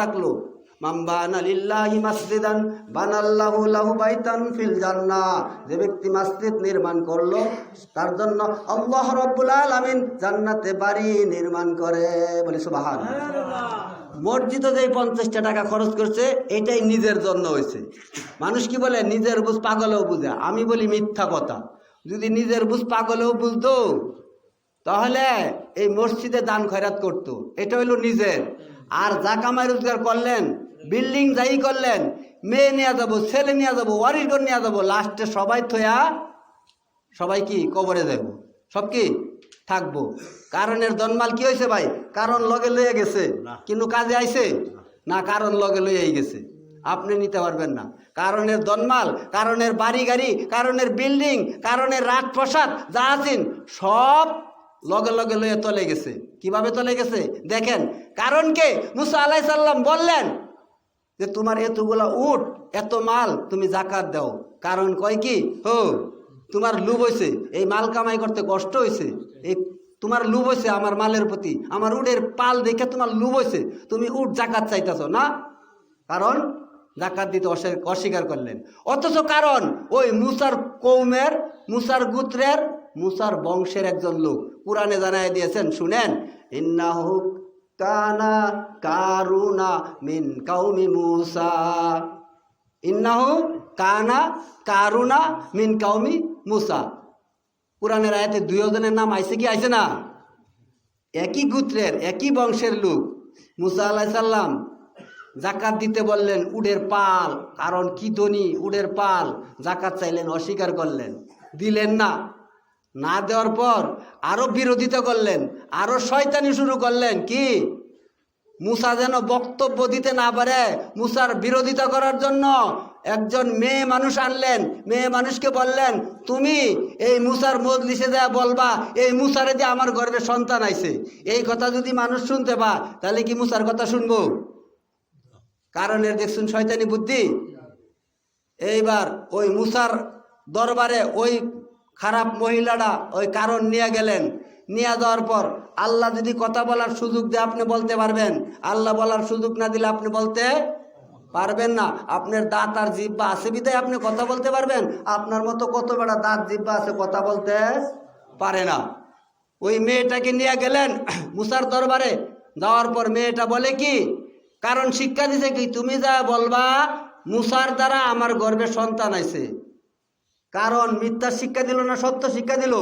রাখলো, মাম্বানা লিল্লাহি মাসজিদান বানাল্লাহু লাহু বাইতান ফিল জান্নাহ, যে ব্যক্তি মসজিদ নির্মাণ করলো তার জন্য আল্লাহ রাব্বুল আলামিন জান্নাতে বাড়ি নির্মাণ করে। বলি সুবহানাল্লাহ। মসজিদে যে 50টা টাকা খরচ করছে এটাই নিজের জন্য হয়েছে। মানুষ কি বলে নিজের বুঝ পাগলেও বুঝে, আমি বলি মিথ্যা কথা। যদি নিজের বুঝ পাগলেও বুঝতো তাহলে এই মসজিদে দান খয়রাত করতো, এটা হইলো নিজের। আর যা কামাই রোজগার করলেন, বিল্ডিং যাই করলেন, মেয়ে নিয়ে যাবো, ছেলে নিয়ে যাবো, ওয়ারিশ ঘর নিয়ে যাবো, লাস্টে সবাই থয়া সবাই কি কবরে যাব, সব কি থাকবো। কারণের জন্মাল কি হয়েছে ভাই? কারণ লগে লইয়া গেছে, কিন্তু কাজে আইছে না, কারণ লগে লইয়াই গেছে, আপনি নিতে পারবেন না। কারণের জন্মাল, কারণের বাড়ি গাড়ি, কারণের বিল্ডিং, কারণের রাজপ্রাসাদ যা আছেন সব লগে লগে লইয়া তলে গেছে। কিভাবে তলে গেছে দেখেন। কারণকে মুসা আলাইহিস সালাম বললেন যে তোমার এতগুলা উট, এত মাল তুমি যাকাত দাও। কারণ কয় কি, হো তোমার লুভ হয়েছে, এই মাল কামাই করতে কষ্ট হয়েছে, এই তোমার লুভ হয়েছে আমার মালের প্রতি, আমার উটের পাল দেখে তোমার লুভ হয়েছে, তুমি উট যাকাত চাইতেছ না, কারণ যাকাত দিতে অস্বীকার করলেন। অথচ কারণ ওই মুসার কৌমের, মুসার গোত্রের, মুসার বংশের একজন লোক। কুরআনে জানায় দিয়েছেন, শুনেন, ইন্নাহু কানা কারুনা মিন কাউমি মুসা, ইন্নাহু কানা কারুনা মিন কাউমি মুসা। কুরআনের আয়াতে 2 জনের নাম আইছে কি আইছে না? একই গোত্রের, একই বংশের লোক। মুসা আলাইহিস সালাম যাকাত দিতে বললেন উটের পাল, কারণ কি ধনী উটের পাল, যাকাত চাইলেন, অস্বীকার করলেন, দিলেন না। না দেওয়ার পর আরো বিরোধিতা করলেন, আরো শয়তানি শুরু করলেন। কি? মুসা যেন বক্তব্য দিতে না পারে, মুসার বিরোধিতা করার জন্য একজন মেয়ে মানুষ আনলেন। মেয়ে মানুষকে বললেন, তুমি এই মুসার মজলিসে যা বলবা এই মুসারে যে আমার গর্ভে সন্তান আইছে, এই কথা যদি মানুষ শুনতে পা তাহলে কি মুসার কথা শুনবো? কারণের দেখছুন শয়তানি বুদ্ধি। এইবার ওই মুসার দরবারে ওই খারাপ মহিলাটা ওই কারণ নিয়ে গেলেন। নিয়ে যাওয়ার পর আল্লাহ যদি কথা বলার সুযোগ দিয়ে আপনি বলতে পারবেন, আল্লাহ বলার সুযোগ না দিলে আপনি বলতে পারবেন না। আপনার দাঁত আর জিহ্বা আছে বিধায় আপনি কথা বলতে পারবেন। আপনার মতো কত বড় দাঁত জিহ্বা আছে কথা বলতে পারে না। ওই মেয়েটাকে নিয়ে গেলেন মুসার দরবারে। যাওয়ার পর মেয়েটা বলে কি, কারণ শিক্ষা দিছে কি, তুমি যা বলবা মুসার দ্বারা আমার গর্ভে সন্তান আইছে। কারণ মিথ্যা শিক্ষা দিল না সত্য শিক্ষা দিল?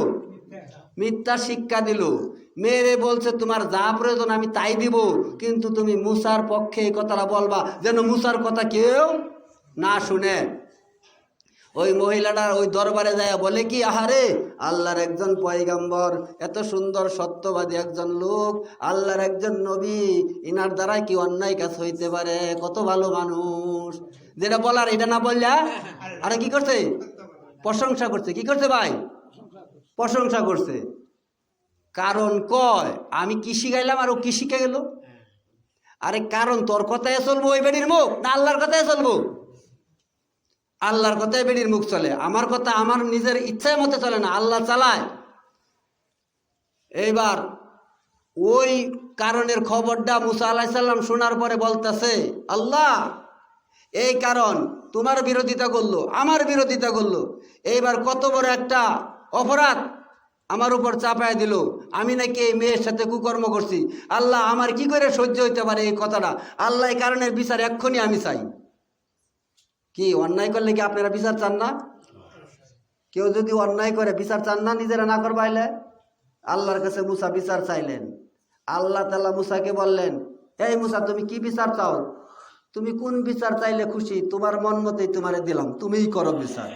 মিথ্যা শিক্ষা দিল। মেয়েরে বলছে তোমার যা প্রয়োজন আমি তাই দিব, কিন্তু তুমি মুসার পক্ষে এই কথাটা বলবা যেন মুসার কথা কেউ না শুনে। ওই মহিলাটা ওই দরবারে যায় বলে কি, আহারে আল্লাহর একজন পয়গম্বর, এত সুন্দর সত্যবাদী একজন লোক, আল্লাহর একজন নবী, ইনার দ্বারা কি অন্যায় কাজ হইতে পারে, কত ভালো মানুষ। যেটা বলার এটা না বললা আরে কি করছে, প্রশংসা করছে। কি করছে ভাই? প্রশংসা করছে। কারণ কয় আমি কি শিখাইলাম আর ও কি শিখে গেল? আরে কারণ তোর কথায় চলবো ওই বেডির মুখ, না আল্লাহর কথায় চলবো? আল্লাহর কথায় বেডির মুখ চলে, আমার কথা আমার নিজের ইচ্ছায় মতে চলে না, আল্লাহ চালায়। এইবার ওই কারণের খবরটা মুসা আলাইহিস সালাম শোনার পরে বলতেছে, আল্লাহ এই কারণ তোমার বিরোধিতা করলো, আমার বিরোধিতা করলো, এইবার কত বড় একটা অপরাধ আমার উপর চাপায় দিল, আমি নাকি এই মেয়ের সাথে কুকর্ম করছি। আল্লাহ আমার কি করে সহ্য হইতে পারে এই কথাটা? আল্লাহ এই কারণের বিচার এক্ষুনি আমি চাই। কি অন্যায় করলে কি আপনারা বিচার চান না? কেউ যদি অন্যায় করে বিচার চান না নিজেরা না করবাইলে? আল্লাহর কাছে মুসা বিচার চাইলেন। আল্লাহ তাআলা মুসাকে বললেন, এই মুসা তুমি কি বিচার চাও? তুমি কোন বিচার চাইলে খুশি, তোমার মন মতেই তোমারে দিলাম, তুমিই করো বিচার,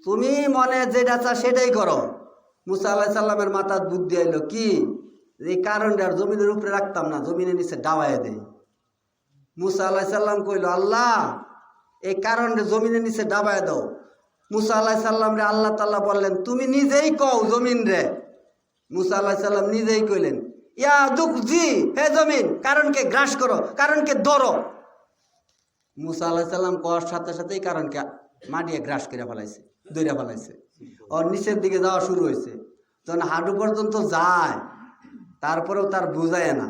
তুমি মনে যেটা চা সেটাই করো। মুসা আলাইহিস সালামের মাথার বুদ্ধি আইলো কি, এই কারণটা আর জমিনের উপরে রাখতাম না, জমিনের নিচে ডাবাইয়া দেই। মুসা আলাইহিস সালাম কইল, আল্লাহ এই কারণটা জমিনের নিচে ডাবাইয়া দাও। মুসা আলাইহিস সালাম রে আল্লাহ তাআলা বললেন, তুমি নিজেই কও জমিন রে। মুসা আলাইহিস সালাম নিজেই কইলেন, ইয়া দুকজি, হে জমিন কারণকে গ্রাস করো, কারণকে ধরো। মুসা আলাইহিস সালাম কওয়ার সাথে সাথেই কারণকে মাটিয়ে গ্রাস করে ফেলাইছে, দইরা ফেলাইছে। ওর নিচের দিকে যাওয়া শুরু হয়েছে, যখন হাঁটু পর্যন্ত যায় তারপরেও তার বুঝায় না।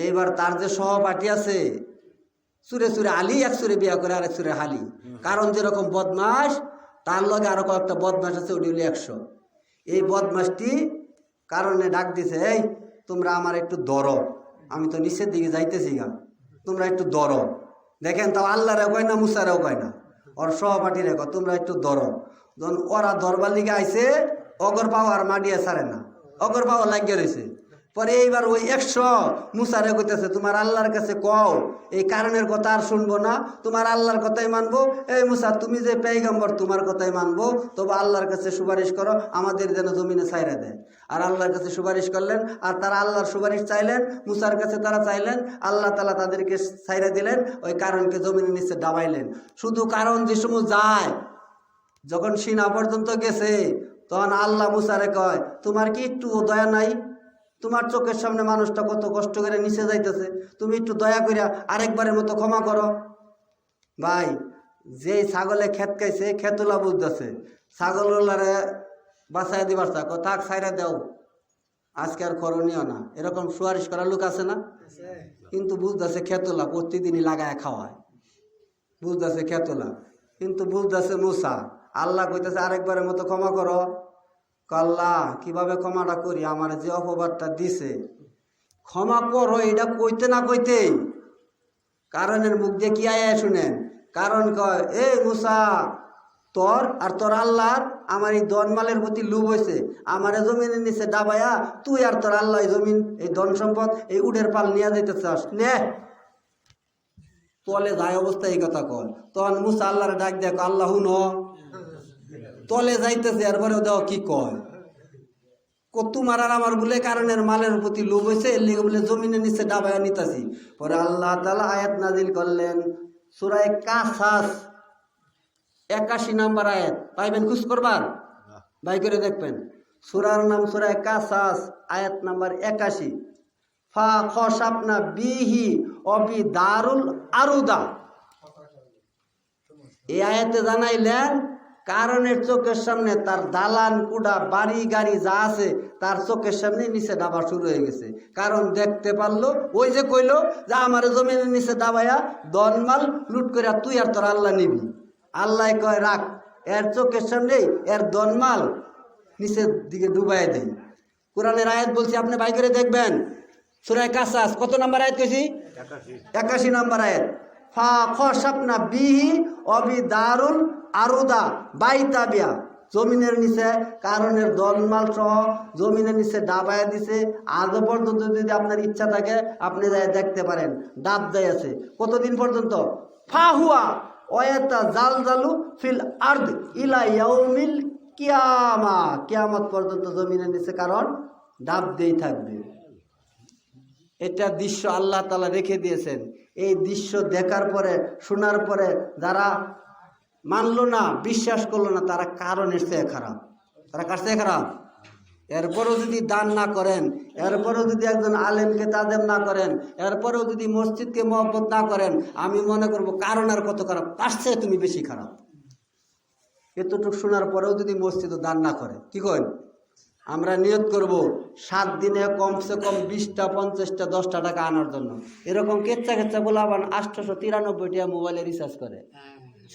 এইবার তার যে সহপাঠী আছে সুরে সুরে আলী এক সুরে বিয়া করে আরেক সুরে হালি, কারণ যেরকম বদমাস তার লগে আরো কয়েকটা বদমাস আছে, ওটি হলো 100। এই বদমাসটি কারণে ডাক দিছে, এই তোমরা আমার একটু ধরো, আমি তো নিচের দিকে যাইতেছি গা, তোমরা একটু ধরো। দেখেন তাও আল্লাহরেও কয় না, মুসারেও কয় না, ওর সহপাঠী রেখো, তোমরা একটু ধরো। যখন ওরা ধরবার লিগে আইছে, অগর পাও আর মাডিয়া ছাড়ে না, অগর পাও লাগিয়ে রয়েছে। পরে এইবার ওই 100 মুসারে কইতেছে, তোমার আল্লাহর কাছে কও এই কারণের কথা আর শুনবো না, তোমার আল্লাহর কথাই মানবো। এই মুসা, তুমি যে পেইগম্বর, তোমার কথাই মানবো, তবে আল্লাহর কাছে সুপারিশ করো আমাদের যেন জমিনে ছাইরা দেয়। আর আল্লাহর কাছে সুপারিশ করলেন, আর তারা আল্লাহর সুপারিশ চাইলেন, মুসার কাছে তারা চাইলেন, আল্লাহ তাআলা তাদেরকে ছাইরা দিলেন, ওই কারণকে জমিনের নিচে ডাবাইলেন। শুধু কারণ যে সময় যায়, যখন সিনা পর্যন্ত গেছে, তখন আল্লাহ মুসারে কয়, তোমার কি একটু দয়া নাই? তোমার চোখের সামনে মানুষটা কত কষ্ট করে নিচে যাইতেছে, তুমি একটু দয়া করিয়া আরেকবারের মতো ক্ষমা করো। ভাই, যে ছাগলে খেত খাইছে, খেতুলা বুঝতেছে, ছাগলওয়ালারে বাঁচাই দিবার চা, থাক ছাইরা দেও, আজকে আর করণীয় না। এরকম সুয়ারিশ করার লোক আছে না? কিন্তু বুঝতেছে খেতুলা প্রতিদিনই লাগায় খাওয়ায়, বুঝতেছে খেতুলা, কিন্তু বুঝতেছে মুসা। আল্লাহ কইতেছে আরেকবারের মতো ক্ষমা করো। আল্লাহ কিভাবে ক্ষমাটা করি, আমার যে অপবাদটা দিছে, ক্ষমা করো, এটা কইতে না কইতে কারণের মুখ দিয়ে কি আয়া শুনেন। কারণ কয়, এ মুসা, তোর আর তোর আল্লাহর আমার এই ধনমালের প্রতি লোভ হয়েছে, আমার জমিনের নিচে ডাবাইয়া তুই আর তোর আল্লাহ জমিন, এই ধন সম্পদ, এই উডের পাল নিয়ে যেতে চাস নে। তলে যায় অবস্থা এই কথা কয়। তখন মুসা আল্লাহরে ডাক দেখ, আল্লাহ হুন, তলে যাইতেছে, এরপরেও দেও কি কয়, তোমার আর আমার বলে কারণের মালের প্রতি লোভ হয়েছে, এর লিগে বলে জমিনের নিচে ডাবাইয়া নিতাছি। পরে আল্লাহ তাআলা আয়াত নাজিল করলেন, সূরা কাসাস 81 নম্বর আয়াত, পাইবেন খুঁজ করবার, বাই করে দেখবেন। সূরার নাম সূরা কাসাস, আয়াত নাম্বার 81। ফা খসাবনা বিহি অবি দারুল আরুদা। এই আয়াতে জানাইলেন, কারণের চোখের সামনে তার দালান কুড়া বাড়ি গাড়ি যা আছে তার চোখের সামনে নিচে ডাবা শুরু হয়ে গেছে। কারণ দেখতে পারলো, ওই যে কইলো যে আমার জমিনের নিচে ডাবাইয়া দনমাল লুট করে তুই আর তোর আল্লাহ নিবি। আল্লাহ কয় রাখ, এর চোখের সামনে এর দনমাল নিচের দিকে ডুবাই দেয়। কোরআনের আয়াত বলছি, আপনি বাই করে দেখবেন। সূরা কাসাস কত নম্বর আয়াত কইছি? 81 নম্বর আয়াত। ফা খসাবনা বিহি অবি দারুল আরুদা বাইতাবিয়া, জমিনের নিচে কারণের দলমাল সহ জমিনের নিচে ডাবাইয়া দিছে। আজও পর্যন্ত যদি আপনার ইচ্ছা থাকে আপনি যাই দেখতে পারেন, ডাব দেয় আছে। কতদিন পর্যন্ত? ফাহুয়া ওয়াতা জালজালু ফিল আরদ ইলা ইয়াউমিল কিয়ামা, কিয়ামত পর্যন্ত জমিনের নিচে কারণ ডাব দেই থাকবে। এটা দৃশ্য আল্লাহ তাআলা রেখে দিয়েছেন। এই দৃশ্য দেখার পরে, শোনার পরে যারা মানলো না, বিশ্বাস করলো না, তারা কারণের চেয়ে খারাপ। তারা কার চেয়ে খারাপ? এরপরেও যদি দান না করেন, এরপরেও যদি একজন আলেমকে তাদেম না করেন, এরপরেও যদি মসজিদকে মহব্বত না করেন, আমি মনে করব কারণ আর কত খারাপ, তার চেয়ে তুমি বেশি খারাপ। এতটুকু শোনার পরেও যদি মসজিদ দান না করে, কি করেন? আমরা নিয়ত করব 7 দিনে কমসে কম 20টা 50টা 10টা টাকা আনার জন্য। এরকম কেচ্চা কেচ্চা বলাবান 893 টাকা মোবাইলে রিচার্জ করে,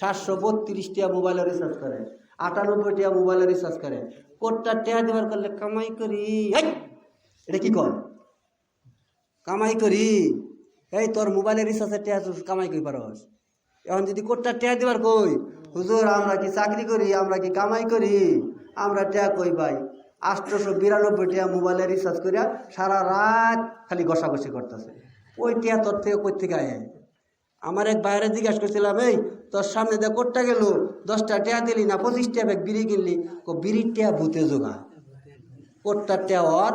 732 টাকা মোবাইলে রিচার্জ করে, 98 টাকা মোবাইলে রিচার্জ করে। কোটটা টাকা দেওয়ার করলে কামাই করি, এটা কি কর? কামাই করি। এই তোর মোবাইলে রিচার্জের টাকা কামাই করি পারস? এখন যদি কোটটা টাকা দেওয়ার কই, হুজুর আমরা কি চাকরি করি, আমরা কি কামাই করি, আমরা টাকা কই ভাই? 892 টাকা মোবাইলে রিচার্জ করিয়া সারা রাত খালি ঘষাঘষি করতেছে। ওই টিয়া তোর থেকে কই থেকে আয়? আমার এক বাইরে জিজ্ঞাসা করছিলাম, এই তোর সামনে দিয়ে কোটটা গেল, 10টা টিয়া দিলি না 25 টাকা ব্যাগ বিড়ি কিনলি? বিড়ির টিয়া ভূতে যোগায়, কোটটার টিয়া ওর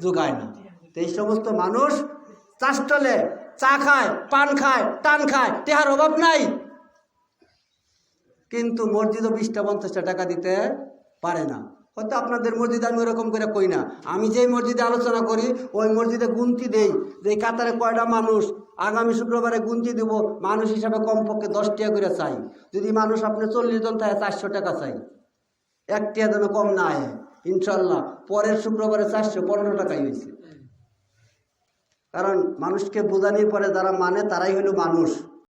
যোগায় না। তো এই সমস্ত মানুষ চাষটলে চা খায়, পান খায়, টান খায়, টেহার অভাব নাই, কিন্তু মসজিদও 20টা 50টা টাকা দিতে পারে না। হয়তো আপনাদের মসজিদে আমি ওরকম করে কই না, আমি যেই মসজিদে আলোচনা করি ওই মসজিদে গুনতি দেই যে কাতারে কয়টা মানুষ, আগামী শুক্রবারে গুনতি দেবো, মানুষ হিসাবে কমপক্ষে 10 টাকা করে চাই। যদি মানুষ আপনি 40 জন থাকে 400 টাকা চাই, 1 টাকা যেন কম না আয়। ইনশাল্লাহ পরের শুক্রবারে 415 টাকাই হয়েছে। কারণ মানুষকে বোঝানোর পরে যারা মানে তারাই হলো মানুষ।